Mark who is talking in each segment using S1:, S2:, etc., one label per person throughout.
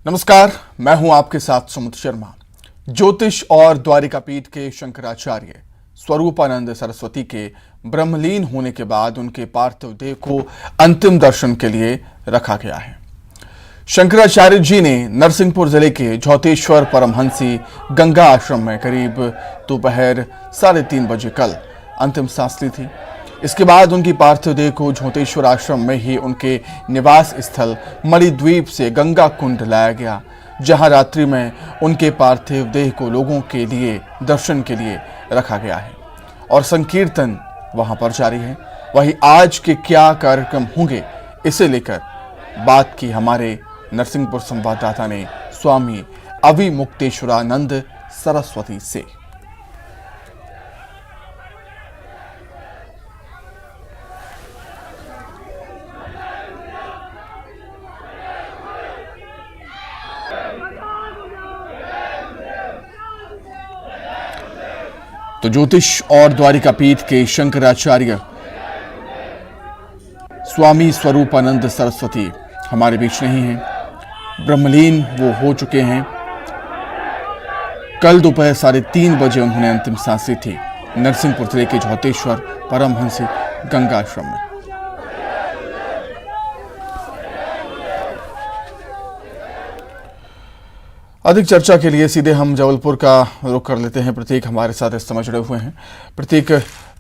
S1: नमस्कार, मैं हूं आपके साथ सुमित शर्मा। ज्योतिष और द्वारिका पीठ के शंकराचार्य स्वरूपानंद सरस्वती के ब्रह्मलीन होने के बाद उनके पार्थिव देह को अंतिम दर्शन के लिए रखा गया है। शंकराचार्य जी ने नरसिंहपुर जिले के झौतेश्वर परमहंसी गंगा आश्रम में करीब दोपहर 3:30 बजे कल अंतिम सांस ली थी। इसके बाद उनकी पार्थिव देह को झौतेश्वर आश्रम में ही उनके निवास स्थल मणिद्वीप से गंगा कुंड लाया गया, जहां रात्रि में उनके पार्थिव देह को लोगों के लिए दर्शन के लिए रखा गया है और संकीर्तन वहां पर जारी है। वहीं आज के क्या कार्यक्रम होंगे, इसे लेकर बात की हमारे नरसिंहपुर संवाददाता ने स्वामी अविमुक्तेश्वरानंद सरस्वती से। तो ज्योतिष और द्वारिका पीठ के शंकराचार्य स्वामी स्वरूपानंद सरस्वती हमारे बीच नहीं हैं। ब्रह्मलीन वो हो चुके हैं। कल दोपहर 3:30 बजे उन्होंने अंतिम सांस ली थी नरसिंहपुर जिले के झौतेश्वर परमहंसी गंगा आश्रम में। अधिक चर्चा के लिए सीधे हम जबलपुर का रुख कर लेते हैं। प्रतीक हमारे साथ इस समय जुड़े हुए हैं। प्रतीक,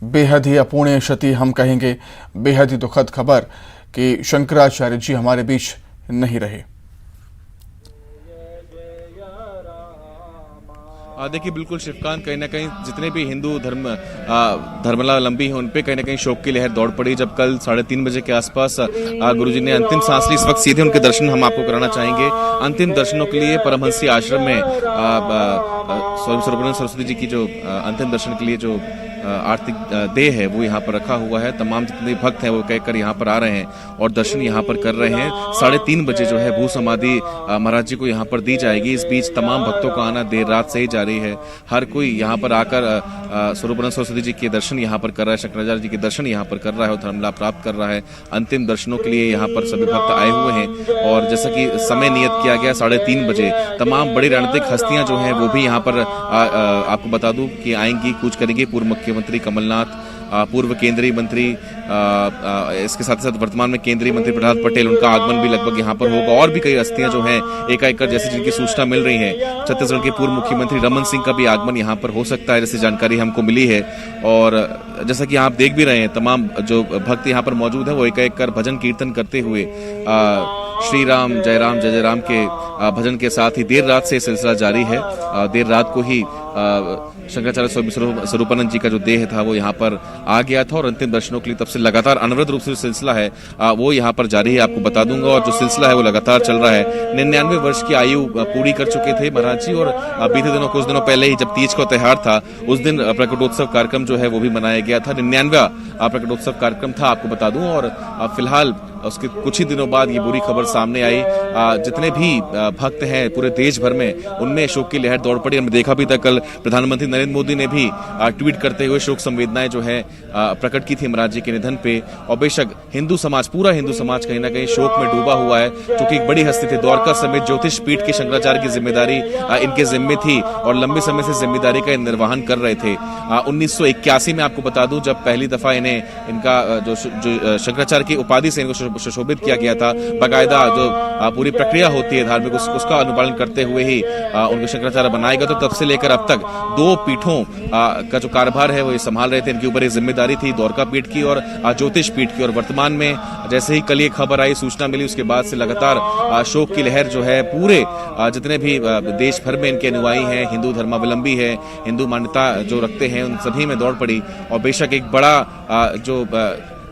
S1: बेहद ही अपूर्णीय क्षति, हम कहेंगे बेहद ही दुखद खबर कि शंकराचार्य जी हमारे बीच नहीं रहे।
S2: देखिए, बिल्कुल शिवकांत, कहीं ना कहीं जितने भी हिंदू धर्मावलंबी हैं उन पे कहीं ना कहीं शोक की लहर दौड़ पड़ी जब कल 3:30 बजे के आसपास गुरुजी ने अंतिम सांस ली। इस वक्त सीधे उनके दर्शन हम आपको कराना चाहेंगे। अंतिम दर्शनों के लिए परमहंसी आश्रम में स्वरूपानंद सरस्वती जी की जो अंतिम दर्शन के लिए जो आर्थिक देह है वो यहाँ पर रखा हुआ है। तमाम जितने भक्त हैं वो कहकर यहाँ पर आ रहे हैं और दर्शन यहाँ पर कर रहे हैं। 3:30 बजे जो है भू समाधि महाराज जी को यहाँ पर दी जाएगी। इस बीच तमाम भक्तों का आना देर रात से ही जारी है। हर कोई यहाँ पर आकर स्वरूपानंद सरस्वती जी के दर्शन यहाँ पर कर रहा है, शंकराचार्य जी के दर्शन यहाँ पर कर रहा है और धर्म लाभ प्राप्त कर रहा है। अंतिम दर्शनों के लिए यहाँ पर सभी भक्त आए हुए हैं और जैसा कि समय नियत किया गया 3:30 बजे तमाम बड़ी राजनीतिक हस्तियां जो हैं वो भी यहाँ पर आपको बता दूं कि आएंगी, कूच करेंगी। पूर्व मुख्यमंत्री कमलनाथ, पूर्व केंद्रीय मंत्री, इसके साथ साथ वर्तमान में केंद्रीय मंत्री प्रहलाद पटेल, उनका आगमन भी लगभग यहाँ पर होगा। और भी कई हस्तियां जो हैं एक कर जैसे जिनकी सूचना मिल रही है। छत्तीसगढ़ के पूर्व मुख्यमंत्री रमन सिंह का भी आगमन यहाँ पर हो सकता है, जैसे जानकारी हमको मिली है। और जैसा कि आप देख भी रहे हैं, तमाम जो भक्त यहाँ पर मौजूद है वो एक कर भजन कीर्तन करते हुए श्री राम जय राम के भजन के साथ ही देर रात से सिलसिला जारी है। देर रात को ही शंकराचार्य स्वामी स्वरूपानंद जी का जो देह था वो यहाँ पर आ गया था और अंतिम दर्शनों के लिए तब से लगातार अनवरत रूप से जो सिलसिला है वो यहाँ पर जारी है, आपको बता दूंगा। और जो सिलसिला है वो लगातार चल रहा है। 99 वर्ष की आयु पूरी कर चुके थे महाराज जी और बीते दिनों कुछ दिनों पहले ही जब तीज का त्योहार था उस दिन प्रकटोत्सव कार्यक्रम जो है वो भी मनाया गया था। 99वां प्रकटोत्सव कार्यक्रम था, आपको बता दूं। और फिलहाल उसके कुछ ही दिनों बाद ये बुरी खबर सामने आई। जितने भी भक्त हैं पूरे देश भर में उनमें शोक की लहर दौड़ पड़ी। हमने देखा भी था कल प्रधानमंत्री नरेंद्र मोदी ने भी ट्वीट करते हुए शोक संवेदनाएं जो है प्रकट की थी महाराज जी के निधन पे। और बेशक हिंदू समाज, पूरा हिंदू समाज कहीं ना कहीं शोक में डूबा हुआ है, क्योंकि एक बड़ी हस्ती थे। द्वारका समेत ज्योतिष पीठ के शंकराचार्य की जिम्मेदारी इनके जिम्मे थी और लंबे समय से जिम्मेदारी का निर्वहन कर रहे थे। 1981 में आपको बता दूं जब पहली दफा इनका जो शंकराचार्य की उपाधि से इनको सुशोभित किया गया था, बाकायदा जो पूरी प्रक्रिया होती है धार्मिक उसका अनुपालन करते हुए ही उनको शंकराचार्य बनाया गया। तो तब से लेकर अब तक 2 पीठों का जो कारभार है वो ये संभाल रहे थे। इनके ऊपर ये जिम्मेदारी थी द्वारका पीठ की और ज्योतिष पीठ की। और वर्तमान में जैसे ही कल ये खबर आई, सूचना मिली, उसके बाद से लगातार शोक की लहर जो है पूरे जितने भी देश भर में इनके अनुयायी हैं, हिंदू धर्मावलंबी है, हिंदू मान्यता जो रखते हैं, उन सभी में दौड़ पड़ी। और बेशक एक बड़ा जो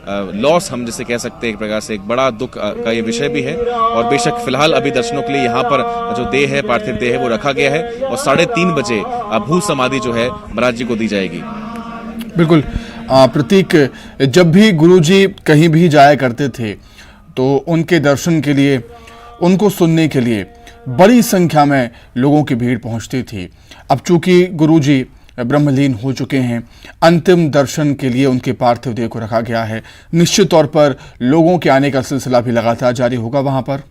S2: लॉस हम जिसे कह सकते हैं, एक प्रकार से एक बड़ा दुख का ये विषय भी है। और बेशक फिलहाल अभी दर्शनों के लिए यहाँ पर जो देह है, पार्थिव देह है, वो रखा गया है और 3:30 बजे भू समाधि जो है महाराज जी को दी जाएगी।
S1: बिल्कुल प्रतीक, जब भी गुरुजी कहीं भी जाया करते थे तो उनके दर्शन के लिए, उनको सुनने के लिए बड़ी संख्या में लोगों की भीड़ पहुंचती थी। अब चूंकि गुरुजी ब्रह्मलीन हो चुके हैं, अंतिम दर्शन के लिए उनके पार्थिव देह को रखा गया है। निश्चित तौर पर लोगों के आने का सिलसिला भी लगातार जारी होगा वहां पर।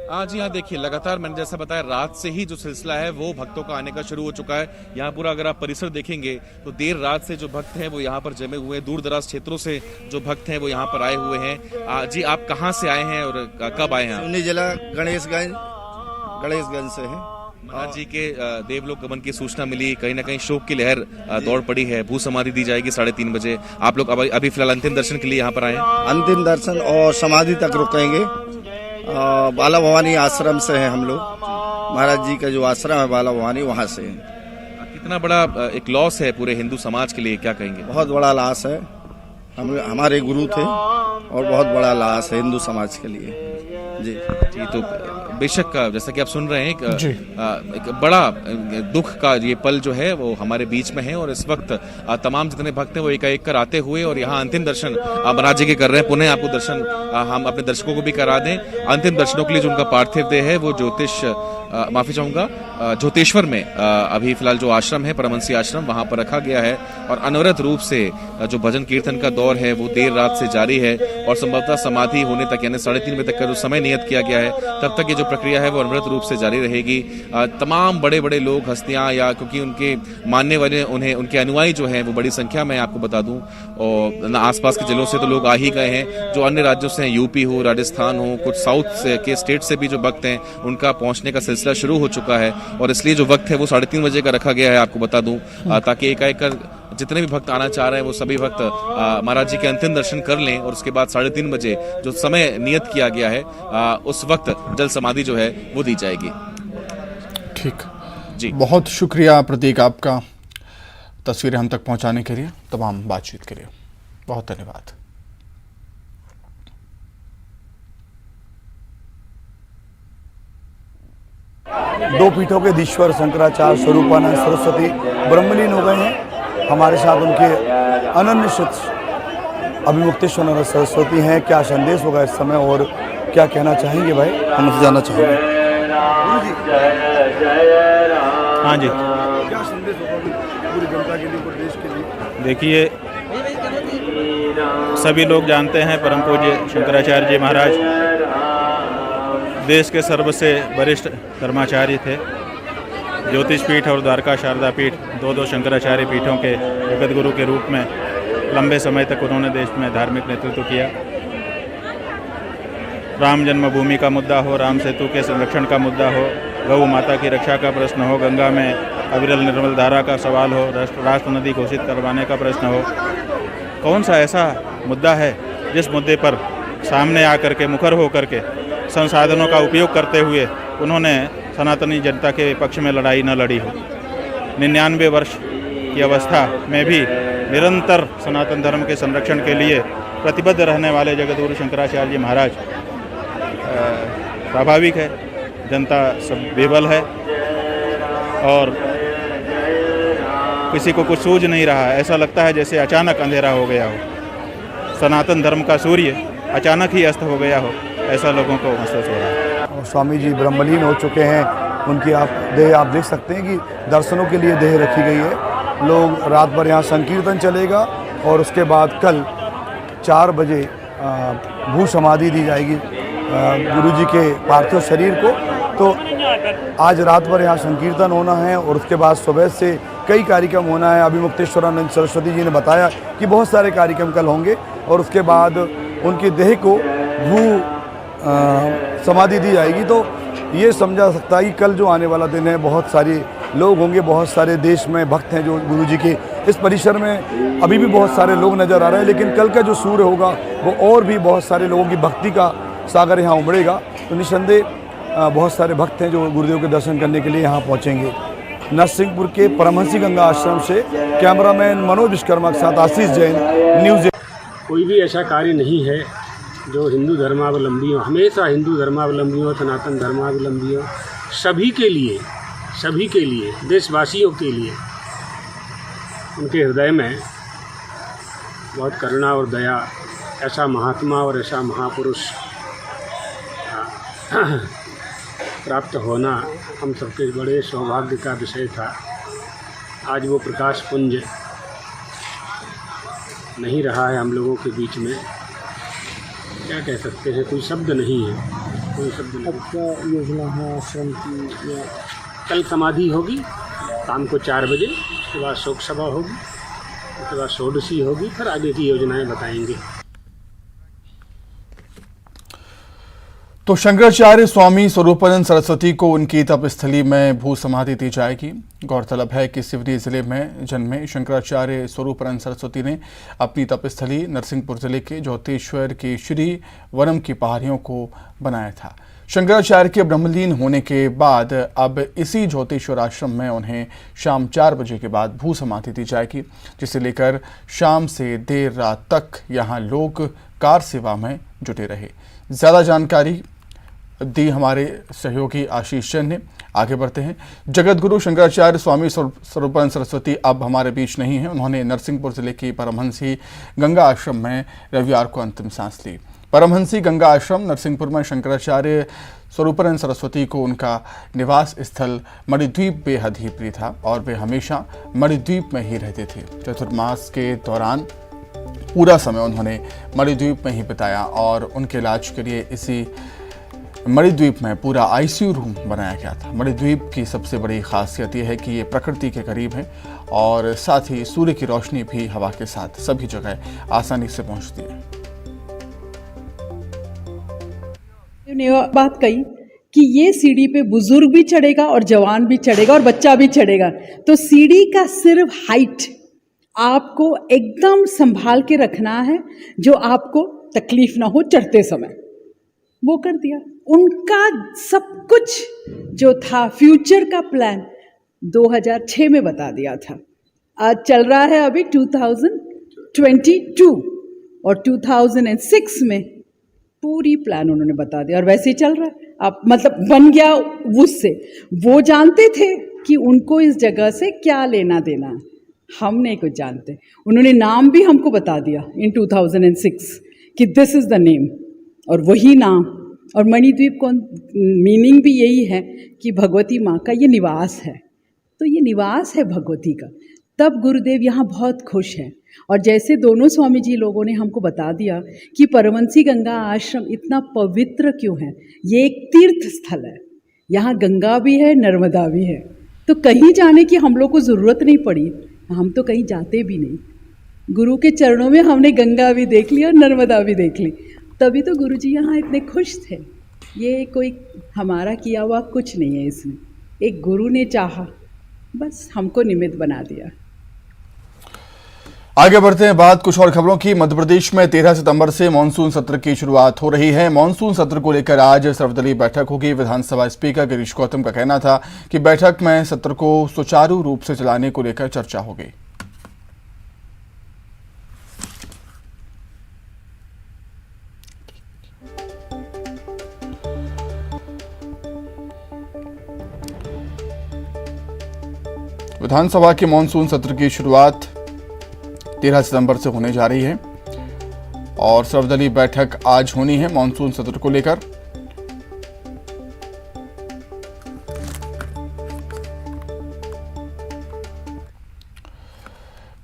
S2: जी हाँ, देखिए लगातार मैंने जैसा बताया रात से ही जो सिलसिला है वो भक्तों का आने का शुरू हो चुका है। यहाँ पूरा अगर आप परिसर देखेंगे तो देर रात से जो भक्त हैं वो यहाँ पर जमे हुए हैं। दूर दराज क्षेत्रों से जो भक्त हैं वो यहाँ पर आए हुए हैं। जी आप कहाँ से आए हैं और कब आए हैं?
S3: सिवनी जिला गणेशगंज से है।
S2: महाराज जी के देवलोक गमन की सूचना मिली, कहीं ना कहीं शोक की लहर दौड़ पड़ी है। भू समाधि दी जाएगी 3:30 बजे। आप लोग अभी फिलहाल अंतिम दर्शन के लिए यहाँ पर आए हैं?
S3: अंतिम दर्शन और समाधि तक रुकेंगे। बाला भवानी आश्रम से हैं हम लोग। महाराज जी का जो आश्रम है बाला भवानी, वहाँ से है।
S2: कितना बड़ा एक लॉस है पूरे हिंदू समाज के लिए, क्या कहेंगे?
S3: बहुत बड़ा लॉस है। हमारे गुरु थे और बहुत बड़ा लॉस है हिंदू समाज के लिए। जी
S2: तो बेशक जैसा कि आप सुन रहे हैं एक बड़ा दुख का ये पल जो है वो हमारे बीच में है। और इस वक्त तमाम जितने भक्त हैं वो एक कर आते हुए और यहाँ अंतिम दर्शन महाराज जी के कर रहे हैं। पुनः आपको दर्शन हम अपने दर्शकों को भी करा दें। अंतिम दर्शनों के लिए जो उनका पार्थिव देह है वो ज्योतेश्वर में अभी फिलहाल जो आश्रम है परमहंसी आश्रम, वहां पर रखा गया है। और अनवरत रूप से जो भजन कीर्तन का दौर है वो देर रात से जारी है और संभवतः समाधि होने तक यानी 3:30 बजे तक का जो समय नियत किया गया है तब तक ये जो प्रक्रिया है वो अनवरत रूप से जारी रहेगी। तमाम बड़े बड़े लोग, हस्तियां, या क्योंकि उनके मानने वाले उनके अनुयायी जो हैं वो बड़ी संख्या में आपको बता दूं, और आसपास के जिलों से तो लोग आ ही गए हैं। जो अन्य राज्यों से हैं, यूपी हो, राजस्थान हो, कुछ साउथ के स्टेट से भी जो भक्त हैं उनका पहुंचने का सिलसिला शुरू हो चुका है। और इसलिए जो वक्त है वो 3:30 बजे का रखा गया है आपको बता दूं, ताकि एक जितने भी भक्त आना चाह रहे हैं वो सभी भक्त महाराज जी के अंतिम दर्शन कर लें और उसके बाद 3:30 बजे जो समय नियत किया गया है उस वक्त जल समाधि जो है वो दी जाएगी।
S1: ठीक
S2: जी,
S1: बहुत शुक्रिया प्रतीक आपका तस्वीरें हम तक पहुंचाने के लिए, तमाम बातचीत के लिए बहुत धन्यवाद।
S4: दो पीठों के धीश्वर शंकराचार्य स्वरूपानंद सरस्वती ब्रह्मलीन हो गए हैं। हमारे साथ उनके अनन्य शिष्य अभिमुक्तेश्वर सरस्वती हैं। क्या संदेश होगा इस समय और क्या कहना चाहेंगे भाई? हम उससे जानना चाहेंगे।
S5: हाँ जी,
S4: क्या संदेश होगा पूरी जनता के लिए, पूरे देश के लिए?
S5: देखिए सभी लोग जानते हैं परम पूज्य शंकराचार्य जी महाराज देश के सर्व से वरिष्ठ धर्माचार्य थे। ज्योतिष पीठ और द्वारका शारदा पीठ दो शंकराचार्य पीठों के जगत गुरु के रूप में लंबे समय तक उन्होंने देश में धार्मिक नेतृत्व किया। राम जन्मभूमि का मुद्दा हो, राम सेतु के संरक्षण का मुद्दा हो, गौ माता की रक्षा का प्रश्न हो, गंगा में अविरल निर्मल धारा का सवाल हो, राष्ट्र नदी घोषित करवाने का प्रश्न हो, कौन सा ऐसा मुद्दा है जिस मुद्दे पर सामने आकर के मुखर होकर के संसाधनों का उपयोग करते हुए उन्होंने सनातनी जनता के पक्ष में लड़ाई न लड़ी हो। 99 वर्ष की अवस्था में भी निरंतर सनातन धर्म के संरक्षण के लिए प्रतिबद्ध रहने वाले जगतगुरु शंकराचार्य जी महाराज, स्वाभाविक है जनता सब बेबल है और किसी को कुछ सूझ नहीं रहा है। ऐसा लगता है जैसे अचानक अंधेरा हो गया हो, सनातन धर्म का सूर्य अचानक ही अस्त हो गया हो, ऐसा लोगों को महसूस हो रहा है।
S4: और स्वामी जी ब्रह्मलीन हो चुके हैं। उनकी देह आप देख सकते हैं कि दर्शनों के लिए देह रखी गई है। लोग रात भर यहाँ संकीर्तन चलेगा और उसके बाद कल 4 बजे भू समाधि दी जाएगी गुरुजी के पार्थिव शरीर को। तो आज रात भर यहाँ संकीर्तन होना है और उसके बाद सुबह से कई कार्यक्रम होना है। अभिमुक्तेश्वरानंद सरस्वती जी ने बताया कि बहुत सारे कार्यक्रम कल होंगे और उसके बाद उनके देह को भू समाधि दी जाएगी। तो ये समझा सकता है कि कल जो आने वाला दिन है बहुत सारे लोग होंगे, बहुत सारे देश में भक्त हैं जो गुरुजी के इस परिसर में अभी भी बहुत सारे लोग नज़र आ रहे हैं। लेकिन कल का जो सूर्य होगा वो और भी बहुत सारे लोगों की भक्ति का सागर यहाँ उमड़ेगा। तो निस्संदेह बहुत सारे भक्त हैं जो गुरुदेव के दर्शन करने के लिए यहाँ पहुँचेंगे। नरसिंहपुर के परमहंसी गंगा आश्रम से कैमरामैन मनोज विश्वकर्मा के साथ आशीष जैन, न्यूज़।
S6: कोई भी ऐसा कार्य नहीं है जो हिंदू धर्मावलंबियों, हमेशा हिंदू धर्मावलंबियों, सनातन धर्मावलंबियों, सभी के लिए, देशवासियों के लिए उनके हृदय में बहुत करुणा और दया, ऐसा महात्मा और ऐसा महापुरुष प्राप्त होना हम सबके बड़े सौभाग्य का विषय था। आज वो प्रकाश पुंज नहीं रहा है हम लोगों के बीच में। क्या कह सकते हैं, कोई शब्द नहीं है। कोई शब्द नहीं।
S7: अब क्या योजना है आश्रम की या
S6: कल समाधि होगी शाम को 4 बजे, उसके बाद शोक सभा होगी, उसके बाद षोडशी होगी, फिर आगे की योजनाएं बताएंगे।
S1: तो शंकराचार्य स्वामी स्वरूपानंद सरस्वती को उनकी तपस्थली में भू समाधि दी जाएगी। गौरतलब है कि सिवनी जिले में जन्मे शंकराचार्य स्वरूपानंद सरस्वती ने अपनी तपस्थली नरसिंहपुर जिले के ज्योतिश्वर की श्री वनम की पहाड़ियों को बनाया था। शंकराचार्य के ब्रह्मलीन होने के बाद अब इसी ज्योतिश्वर आश्रम में उन्हें शाम 4 बजे के बाद भू समाधि दी जाएगी, जिसे लेकर शाम से देर रात तक यहाँ लोग कार सेवा में जुटे रहे। ज्यादा जानकारी दी हमारे सहयोगी आशीष चंद ने। आगे बढ़ते हैं। जगत गुरु शंकराचार्य स्वामी स्वरूपानंद सरस्वती अब हमारे बीच नहीं हैं। उन्होंने नरसिंहपुर जिले की परमहंसी गंगा आश्रम में रविवार को अंतिम सांस ली। परमहंसी गंगा आश्रम नरसिंहपुर में शंकराचार्य स्वरूपानंद सरस्वती को उनका निवास स्थल मणिद्वीप बेहद ही प्रिय था और वे हमेशा मणिद्वीप में ही रहते थे। चतुर्मास के दौरान पूरा समय उन्होंने मणिद्वीप में ही बिताया और उनके इलाज के लिए इसी मणिद्वीप में पूरा आईसीयू रूम बनाया गया था। मणिद्वीप की सबसे बड़ी खासियत यह है कि ये प्रकृति के करीब है और साथ ही सूर्य की रोशनी भी हवा के साथ सभी जगह आसानी से पहुंचती है।
S8: ने बात कही कि ये सीढ़ी पे बुजुर्ग भी चढ़ेगा और जवान भी चढ़ेगा और बच्चा भी चढ़ेगा, तो सीढ़ी का सिर्फ हाइट आपको एकदम संभाल के रखना है, जो आपको तकलीफ ना हो चढ़ते समय। वो कर दिया। उनका सब कुछ जो था फ्यूचर का प्लान 2006 में बता दिया था। आज चल रहा है अभी 2022 और 2006 में पूरी प्लान उन्होंने बता दिया और वैसे ही चल रहा है। अब मतलब बन गया उससे। वो जानते थे कि उनको इस जगह से क्या लेना देना है, हम नहीं कुछ जानते। उन्होंने नाम भी हमको बता दिया इन 2006 कि दिस इज़ द नेम, और वही नाम। और मणिद्वीप को मीनिंग भी यही है कि भगवती माँ का ये निवास है, तो ये निवास है भगवती का। तब गुरुदेव यहाँ बहुत खुश हैं। और जैसे दोनों स्वामी जी लोगों ने हमको बता दिया कि परमहंसी गंगा आश्रम इतना पवित्र क्यों है, ये एक तीर्थ स्थल है, यहाँ गंगा भी है नर्मदा भी है, तो कहीं जाने की हम लोग को ज़रूरत नहीं पड़ी। हम तो कहीं जाते भी नहीं, गुरु के चरणों में हमने गंगा भी देख ली और नर्मदा भी देख ली, तभी तो गुरु जी यहाँ इतने खुश थे। ये कोई हमारा किया हुआ कुछ नहीं है, इसमें एक गुरु ने चाहा, बस हमको निमित्त बना दिया।
S1: आगे बढ़ते हैं बात कुछ और खबरों की। मध्य प्रदेश में 13 सितंबर से मानसून सत्र की शुरुआत हो रही है। मानसून सत्र को लेकर आज सर्वदलीय बैठक होगी। विधानसभा स्पीकर गिरीश गौतम का कहना था कि बैठक में सत्र को सुचारू रूप से चलाने को लेकर चर्चा होगी। विधानसभा के मानसून सत्र की शुरुआत 13 सितंबर से होने जा रही है और सर्वदलीय बैठक आज होनी है मानसून सत्र को लेकर।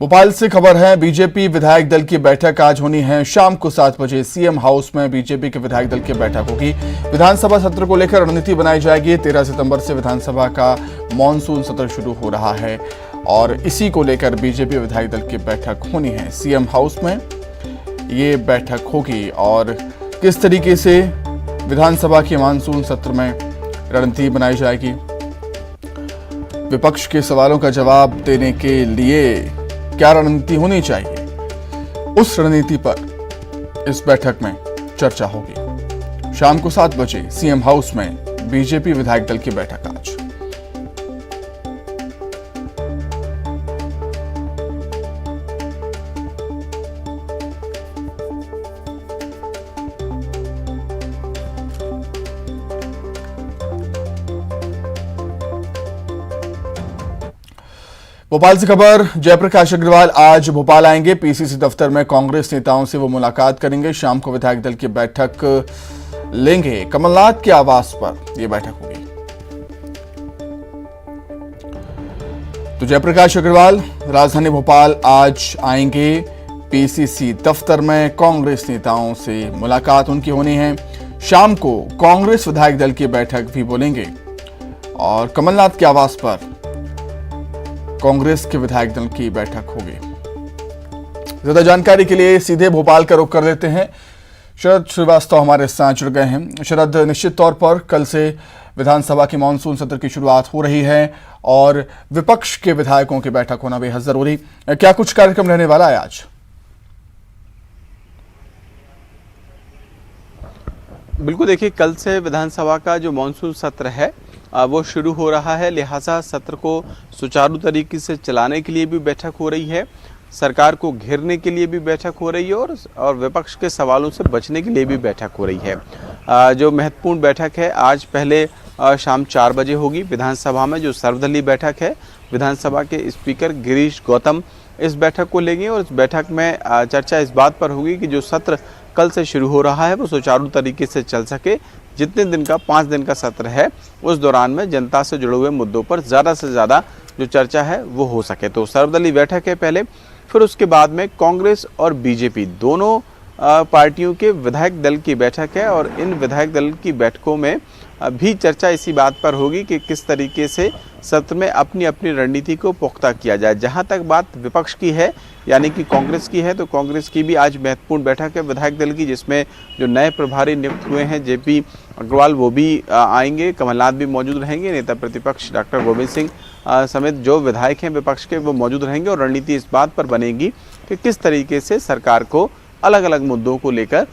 S1: भोपाल से खबर है, बीजेपी विधायक दल की बैठक आज होनी है शाम को 7 बजे सीएम हाउस में। बीजेपी के विधायक दल की बैठक होगी। विधानसभा सत्र को लेकर रणनीति बनाई जाएगी। 13 सितंबर से विधानसभा का मानसून सत्र शुरू हो रहा है और इसी को लेकर बीजेपी विधायक दल की बैठक होनी है सीएम हाउस में। ये बैठक होगी और किस तरीके से विधानसभा के मानसून सत्र में रणनीति बनाई जाएगी, विपक्ष के सवालों का जवाब देने के लिए क्या रणनीति होनी चाहिए, उस रणनीति पर इस बैठक में चर्चा होगी। शाम को 7 बजे सीएम हाउस में बीजेपी विधायक दल की बैठक आज। भोपाल से खबर, जयप्रकाश अग्रवाल आज भोपाल आएंगे। पीसीसी दफ्तर में कांग्रेस नेताओं से वो मुलाकात करेंगे। शाम को विधायक दल की बैठक लेंगे। कमलनाथ के आवास पर यह बैठक होगी। तो जयप्रकाश अग्रवाल राजधानी भोपाल आज आएंगे। पीसीसी दफ्तर में कांग्रेस नेताओं से मुलाकात उनकी होनी है। शाम को कांग्रेस विधायक दल की बैठक भी बोलेंगे और कमलनाथ के आवास पर कांग्रेस के विधायक दल की बैठक होगी। ज्यादा जानकारी के लिए सीधे भोपाल का रुख कर लेते हैं। शरद श्रीवास्तव हमारे साथ जुड़ गए हैं। शरद, निश्चित तौर पर कल से विधानसभा की मानसून सत्र की शुरुआत हो रही है और विपक्ष के विधायकों की बैठक होना बेहद जरूरी। क्या कुछ कार्यक्रम रहने वाला है आज?
S9: बिल्कुल, देखिए कल से विधानसभा का जो मानसून सत्र है वो शुरू हो रहा है, लिहाजा सत्र को सुचारू तरीके से चलाने के लिए भी बैठक हो रही है, सरकार को घेरने के लिए भी बैठक हो रही है और विपक्ष के सवालों से बचने के लिए भी बैठक हो रही है। जो महत्वपूर्ण बैठक है आज पहले शाम 4 बजे होगी विधानसभा में, जो सर्वदलीय बैठक है। विधानसभा के स्पीकर गिरीश गौतम इस बैठक को लेंगे और इस बैठक में चर्चा इस बात पर होगी कि जो सत्र कल से शुरू हो रहा है वो सुचारू तरीके से चल सके। जितने दिन का 5 दिन का सत्र है उस दौरान में जनता से जुड़े हुए मुद्दों पर ज़्यादा से ज़्यादा जो चर्चा है वो हो सके। तो सर्वदलीय बैठक है पहले, फिर उसके बाद में कांग्रेस और बीजेपी दोनों पार्टियों के विधायक दल की बैठक है और इन विधायक दल की बैठकों में भी चर्चा इसी बात पर होगी कि किस तरीके से सत्र में अपनी अपनी रणनीति को पुख्ता किया जाए। जहां तक बात विपक्ष की है यानी कि कांग्रेस की है, तो कांग्रेस की भी आज महत्वपूर्ण बैठक है विधायक दल की, जिसमें जो नए प्रभारी नियुक्त हुए हैं जेपी अग्रवाल वो भी आएंगे, कमलनाथ भी मौजूद रहेंगे, नेता प्रतिपक्ष डॉक्टर गोविंद सिंह समेत जो विधायक हैं विपक्ष के वो मौजूद रहेंगे और रणनीति इस बात पर बनेगी कि किस तरीके से सरकार को अलग अलग मुद्दों को लेकर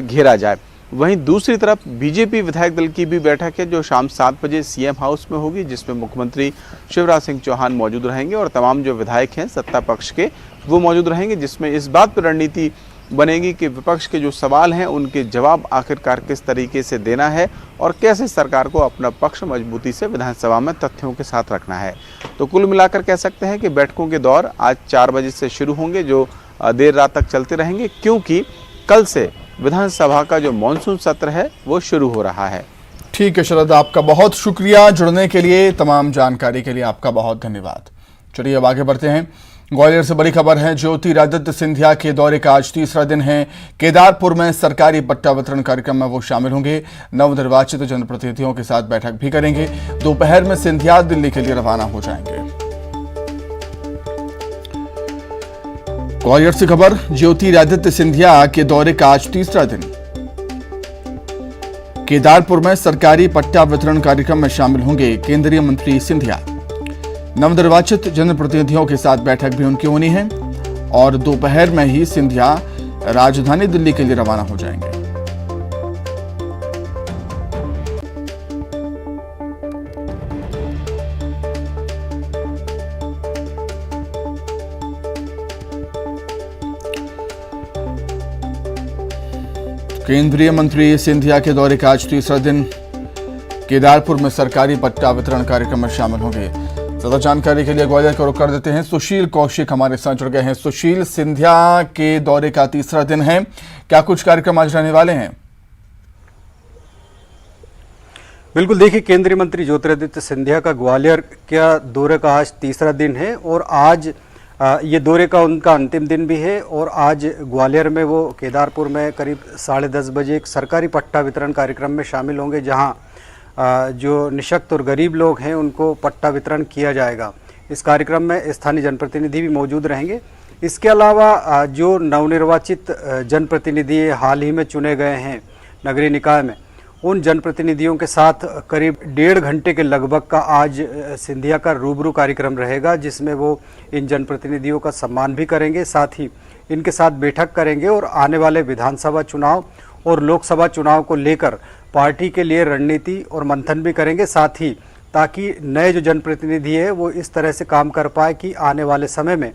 S9: घेरा जाए। वहीं दूसरी तरफ बीजेपी विधायक दल की भी बैठक है जो शाम 7 बजे सीएम हाउस में होगी, जिसमें मुख्यमंत्री शिवराज सिंह चौहान मौजूद रहेंगे और तमाम जो विधायक हैं सत्ता पक्ष के वो मौजूद रहेंगे, जिसमें इस बात पर रणनीति बनेगी कि विपक्ष के जो सवाल हैं उनके जवाब आखिरकार किस तरीके से देना है और कैसे सरकार को अपना पक्ष मजबूती से विधानसभा में तथ्यों के साथ रखना है। तो कुल मिलाकर कह सकते हैं कि बैठकों के दौर आज 4 बजे से शुरू होंगे जो देर रात तक चलते रहेंगे, क्योंकि कल से विधानसभा का जो मानसून सत्र है वो शुरू हो रहा है।
S1: ठीक है शरद, आपका बहुत शुक्रिया जुड़ने के लिए, तमाम जानकारी के लिए आपका बहुत धन्यवाद। चलिए अब आगे बढ़ते हैं। ग्वालियर से बड़ी खबर है। ज्योतिरादित्य सिंधिया के दौरे का आज तीसरा दिन है। केदारपुर में सरकारी पट्टा वितरण कार्यक्रम में वो शामिल होंगे, नवनिर्वाचित जनप्रतिनिधियों के साथ बैठक भी करेंगे। दोपहर में सिंधिया दिल्ली के लिए रवाना हो जाएंगे। ग्वालियर से खबर, ज्योतिरादित्य सिंधिया के दौरे का आज तीसरा दिन। केदारपुर में सरकारी पट्टा वितरण कार्यक्रम में शामिल होंगे केंद्रीय मंत्री सिंधिया। नवनिर्वाचित जनप्रतिनिधियों के साथ बैठक भी उनकी होनी है और दोपहर में ही सिंधिया राजधानी दिल्ली के लिए रवाना हो जाएंगे। केंद्रीय मंत्री सिंधिया के दौरे का आज तीसरा दिन। केदारपुर में सरकारी पट्टा वितरण कार्यक्रम में शामिल होंगे। ज्यादा जानकारी के लिए ग्वालियर का रुख कर देते हैं। सुशील कौशिक हमारे साथ जुड़ गए हैं। सुशील, सिंधिया के दौरे का तीसरा दिन है, क्या कुछ कार्यक्रम आज रहने वाले हैं?
S10: बिल्कुल, देखिए केंद्रीय मंत्री ज्योतिरादित्य सिंधिया का ग्वालियर का दौरे का आज तीसरा दिन है और आज ये दौरे का उनका अंतिम दिन भी है और आज ग्वालियर में वो केदारपुर में करीब 10:30 बजे एक सरकारी पट्टा वितरण कार्यक्रम में शामिल होंगे, जहां जो निशक्त और गरीब लोग हैं उनको पट्टा वितरण किया जाएगा। इस कार्यक्रम में स्थानीय जनप्रतिनिधि भी मौजूद रहेंगे। इसके अलावा जो नवनिर्वाचित जनप्रतिनिधि हाल ही में चुने गए हैं नगरीय निकाय में, उन जनप्रतिनिधियों के साथ करीब 1.5 घंटे के लगभग का आज सिंधिया का रूबरू कार्यक्रम रहेगा, जिसमें वो इन जनप्रतिनिधियों का सम्मान भी करेंगे, साथ ही इनके साथ बैठक करेंगे और आने वाले विधानसभा चुनाव और लोकसभा चुनाव को लेकर पार्टी के लिए रणनीति और मंथन भी करेंगे, साथ ही ताकि नए जो जनप्रतिनिधि है वो इस तरह से काम कर पाए कि आने वाले समय में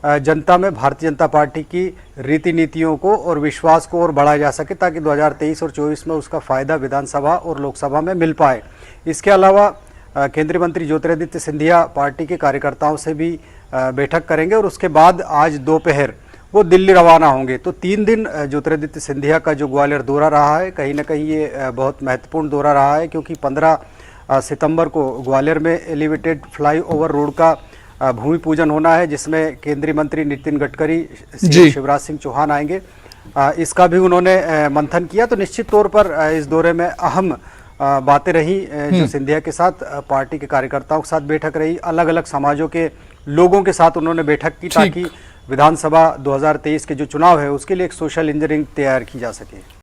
S10: जनता में भारतीय जनता पार्टी की रीति नीतियों को और विश्वास को और बढ़ाया जा सके, ताकि 2023 और 24 में उसका फायदा विधानसभा और लोकसभा में मिल पाए। इसके अलावा केंद्रीय मंत्री ज्योतिरादित्य सिंधिया पार्टी के कार्यकर्ताओं से भी बैठक करेंगे और उसके बाद आज दोपहर वो दिल्ली रवाना होंगे। तो 3 दिन ज्योतिरादित्य सिंधिया का जो ग्वालियर दौरा रहा है, कहीं ना कहीं ये बहुत महत्वपूर्ण दौरा रहा है, क्योंकि 15 सितंबर को ग्वालियर में एलिवेटेड फ्लाईओवर रोड का भूमि पूजन होना है, जिसमें केंद्रीय मंत्री नितिन गडकरी, शिवराज सिंह चौहान आएंगे। इसका भी उन्होंने मंथन किया। तो निश्चित तौर पर इस दौरे में अहम बातें रही जो सिंधिया के साथ पार्टी के कार्यकर्ताओं के साथ बैठक रही, अलग अलग समाजों के लोगों के साथ उन्होंने बैठक की ताकि विधानसभा 2023 के जो चुनाव है उसके लिए एक सोशल इंजीनियरिंग तैयार की जा सके।